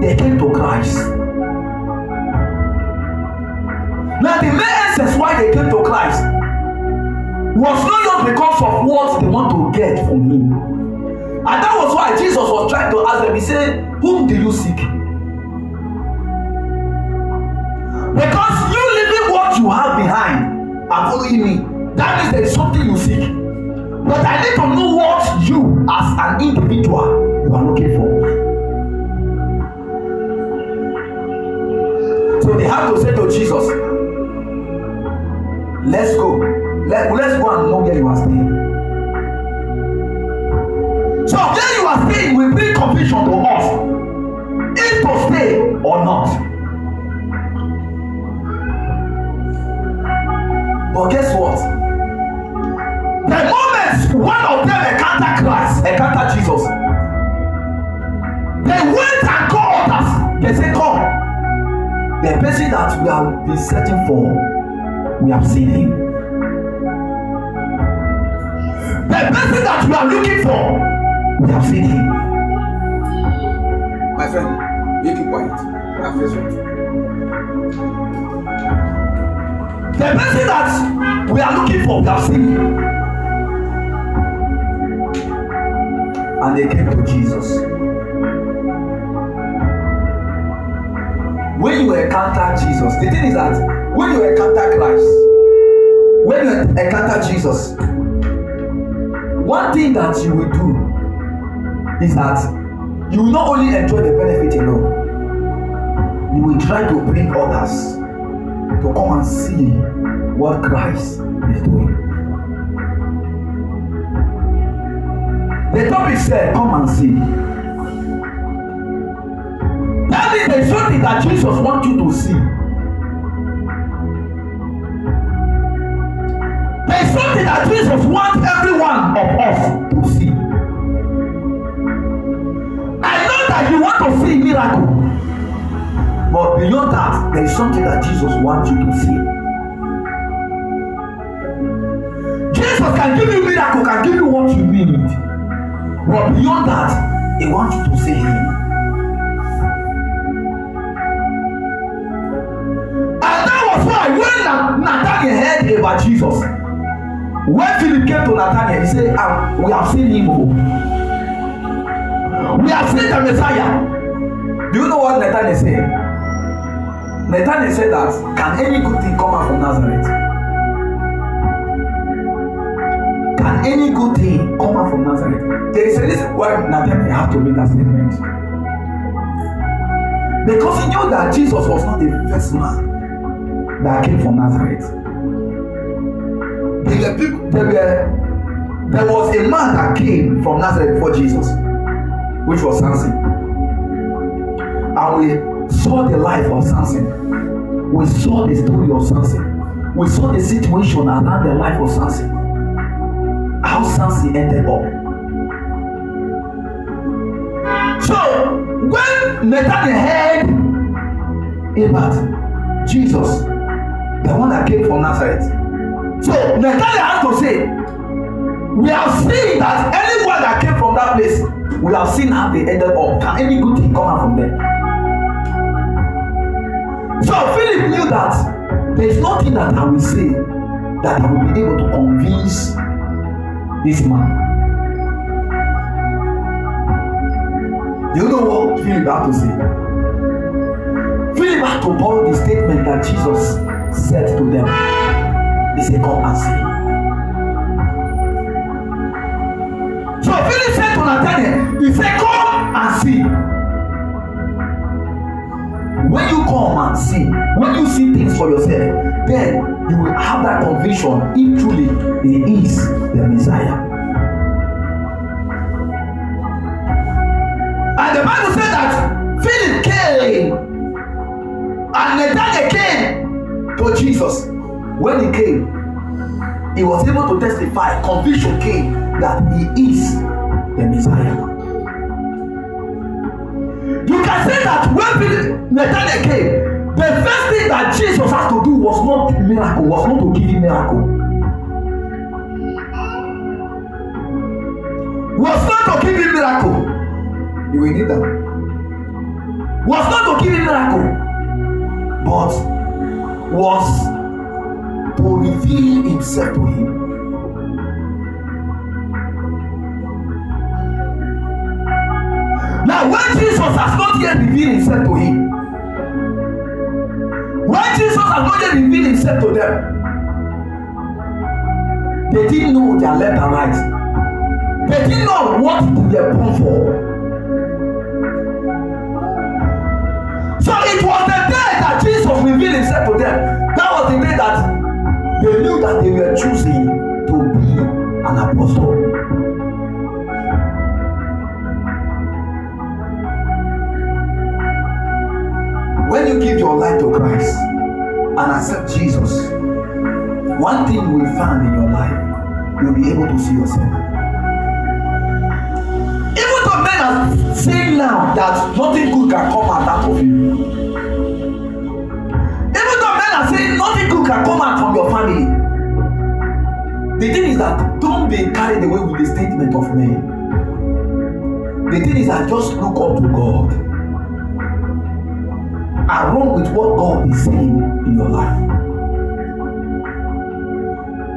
they came to Christ. Now the main essence why they came to Christ was not just because of what they want to get from him. And that was why Jesus was trying to ask them. He said, whom do you seek? Because you leaving what you have behind and following me, that means there is something you seek. But I need to know what you as an individual you are looking for. So they have to say to Jesus, let's go. Let's go and know where you are staying. So where you are staying will bring conviction to us if to stay or not. But guess what? The moment one of them encounter Jesus, they went and called others. They said, come. The person that we have been searching for, we have seen him. The person that we are looking for, we have seen him. My friend, you keep quiet. I'm facing. The person that we are looking for, we have seen him. And they came to Jesus. When you encounter Jesus, the thing is that when you encounter Christ, when you encounter Jesus, one thing that you will do is that you will not only enjoy the benefit alone, you will try to bring others to come and see what Christ is doing. The topic said, come and see. That means there is something that Jesus wants you to see. There is something that Jesus wants every one of us to see. I know that you want to see miracle, but beyond that, there is something that Jesus wants you to see. Jesus can give you miracle, can give you what you need, but beyond that, he wants you to see him. And that was why when Nathanael heard about Jesus, when Philip came to Nathanael, he said, we have seen him. We have seen the Messiah. Do you know what Nathanael said? Nathanael said that, can any good thing come out from Nazareth? Can any good thing come out from Nazareth? There is a reason why Nathanael had to make that statement. Because he knew that Jesus was not the first man that came from Nazareth. There was a man that came from Nazareth before Jesus, which was Samson. And we saw the life of Samson. We saw the story of Samson. We saw the situation around the life of Samson. How Samson ended up. So, when Nathanael heard about Jesus, the one that came from Nazareth, so Nathanael has to say, we have seen that anyone that came from that place, we have seen how they ended up. Can any good thing come out from them? So Philip knew that there is nothing that I will say that I will be able to convince this man. Do you know what Philip had to say? Philip had to borrow the statement that Jesus said to them. He said, come and see. So Philip said to Nathanael, he said, come and see. When you come and see, when you see things for yourself, then you will have that conviction if truly he is the Messiah. And the Bible said that Philip came and Nathanael came to Jesus. When he came, he was able to testify. Conviction came that he is the Messiah. You can say that when Nathanael came, the first thing that Jesus had to do was not miracle, was not to give him miracle. Was not to give him miracle. You will need that. was not to give him miracle, but was to reveal himself to him. Now, when Jesus has not yet revealed himself to him, when Jesus has not yet revealed himself to them, they didn't know their left and right. They didn't know what they were born for. So it was the day that Jesus revealed himself to them. That was the day that they knew that they were choosing to be an apostle. When you give your life to Christ and accept Jesus, one thing you will find in your life, you'll be able to see yourself. Even though men are saying now that nothing good can come out of you, even though men are saying nothing good can come out from your family, the thing is that don't be carried away with the statement of men. The thing is that just look up to God and run with what God is saying in your life.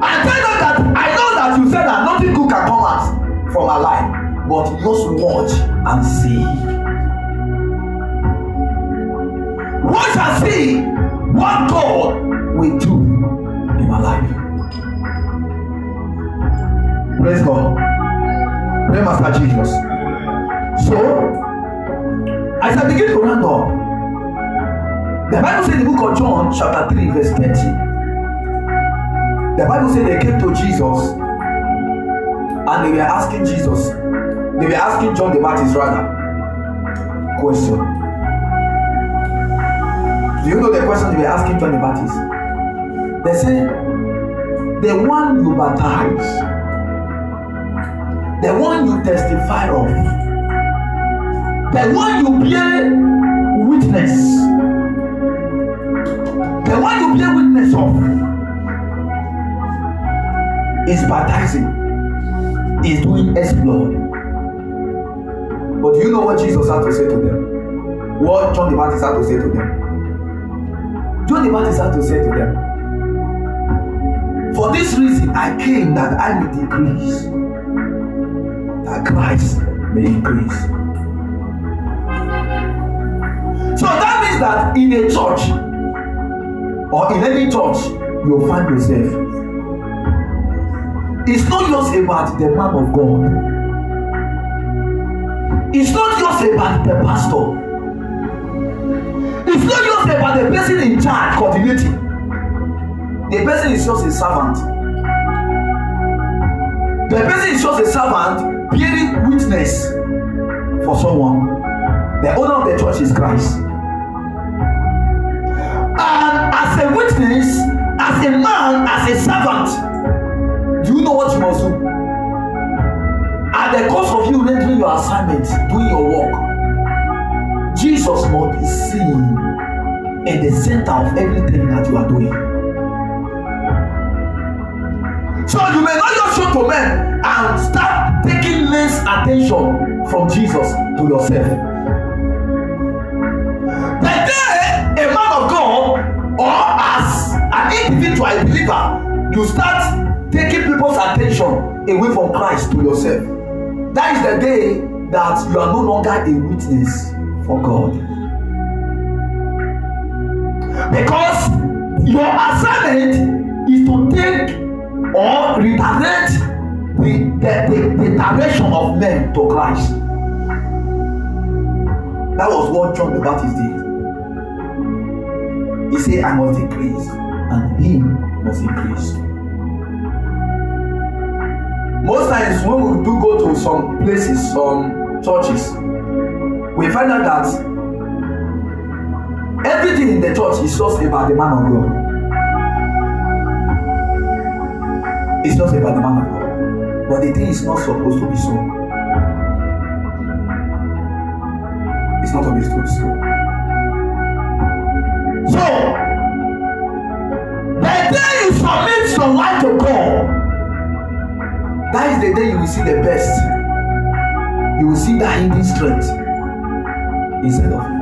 I tell you that I know that you said that nothing good can come out from our life, but just watch and see. Watch and see what God will do in my life. Praise God. Praise Master Jesus. So, as I begin to round up, the Bible says in the book of John, chapter 3, verse 30. The Bible says they came to Jesus and they were asking Jesus, they were asking John the Baptist rather, question. Do you know the question they were asking John the Baptist? They said, the one you baptize, the one you testify of, the one you bear witness, the one you bear witness of, is baptizing, is doing exploit. But do you know what Jesus had to say to them? What John the Baptist had to say to them? John the Baptist had to say to them, for this reason I came that I may decrease, that Christ may increase. So that means that in a church or in any church you'll find yourself, it's not just about the man of God. It's not just about the pastor. It's not just about the person in charge coordinating. The person is just a servant. The person is just a servant bearing witness for someone. The owner of the church is Christ. And as a witness, as a man, as a servant, do you know what you must do? At the cost of you rendering your assignment, doing your work, Jesus must be seen in the center of everything that you are doing. So you may not just show to men and start taking men's attention from Jesus to yourself. The day a man of God or as an individual, a believer, you start taking people's attention away from Christ to yourself, that is the day that you are no longer a witness for God. Because your assignment is to take or redirect the direction of men to Christ. That was what John the Baptist did. He said, I must decrease and he must increase. Most times when we do go to some places, some churches, we find out that everything in the church is just about the man of God. It's just about the man of God. But the thing is not supposed to be so. It's not supposed to be so. So, the day you submit your life to God, that is the day you will see the best. You will see that hidden strength inside of you.